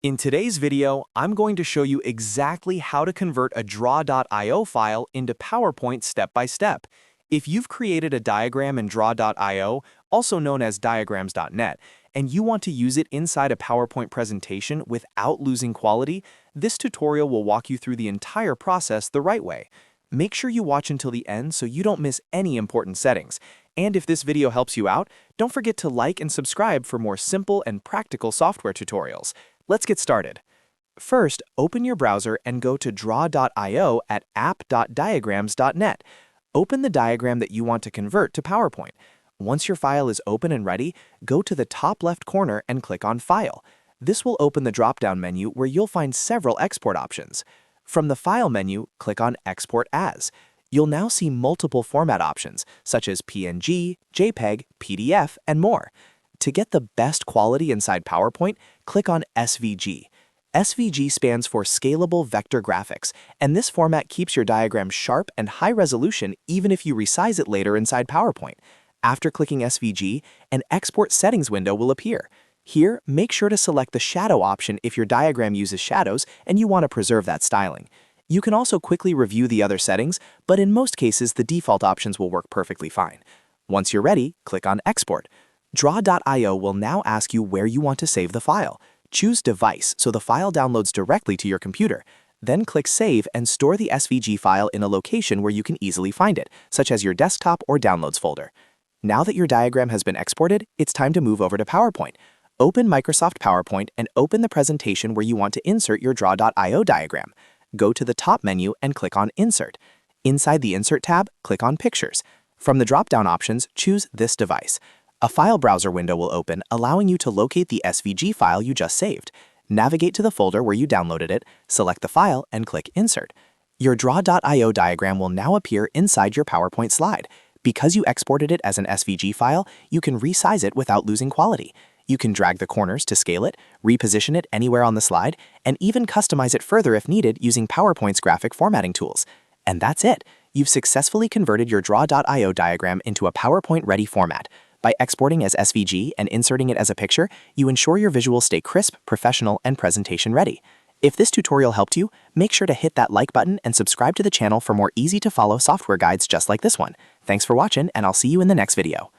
In today's video, I'm going to show you exactly how to convert a draw.io file into PowerPoint step by step. If you've created a diagram in draw.io, also known as diagrams.net, and you want to use it inside a PowerPoint presentation without losing quality, this tutorial will walk you through the entire process the right way. Make sure you watch until the end so you don't miss any important settings. And if this video helps you out, don't forget to like and subscribe for more simple and practical software tutorials. Let's get started. First, open your browser and go to draw.io at app.diagrams.net. Open the diagram that you want to convert to PowerPoint. Once your file is open and ready, go to the top left corner and click on File. This will open the drop-down menu where you'll find several export options. From the File menu, click on Export As. You'll now see multiple format options, such as PNG, JPEG, PDF, and more. To get the best quality inside PowerPoint, click on SVG. SVG stands for Scalable Vector Graphics, and this format keeps your diagram sharp and high resolution even if you resize it later inside PowerPoint. After clicking SVG, an Export Settings window will appear. Here, make sure to select the Shadow option if your diagram uses shadows and you want to preserve that styling. You can also quickly review the other settings, but in most cases, the default options will work perfectly fine. Once you're ready, click on Export. Draw.io will now ask you where you want to save the file. Choose Device so the file downloads directly to your computer. Then click Save and store the SVG file in a location where you can easily find it, such as your desktop or Downloads folder. Now that your diagram has been exported, it's time to move over to PowerPoint. Open Microsoft PowerPoint and open the presentation where you want to insert your draw.io diagram. Go to the top menu and click on Insert. Inside the Insert tab, click on Pictures. From the drop-down options, choose This Device. A file browser window will open, allowing you to locate the SVG file you just saved. Navigate to the folder where you downloaded it, select the file, and click Insert. Your draw.io diagram will now appear inside your PowerPoint slide. Because you exported it as an SVG file, you can resize it without losing quality. You can drag the corners to scale it, reposition it anywhere on the slide, and even customize it further if needed using PowerPoint's graphic formatting tools. And that's it! You've successfully converted your draw.io diagram into a PowerPoint-ready format. By exporting as SVG and inserting it as a picture, you ensure your visuals stay crisp, professional, and presentation ready. If this tutorial helped you, make sure to hit that like button and subscribe to the channel for more easy-to-follow software guides just like this one. Thanks for watching, and I'll see you in the next video.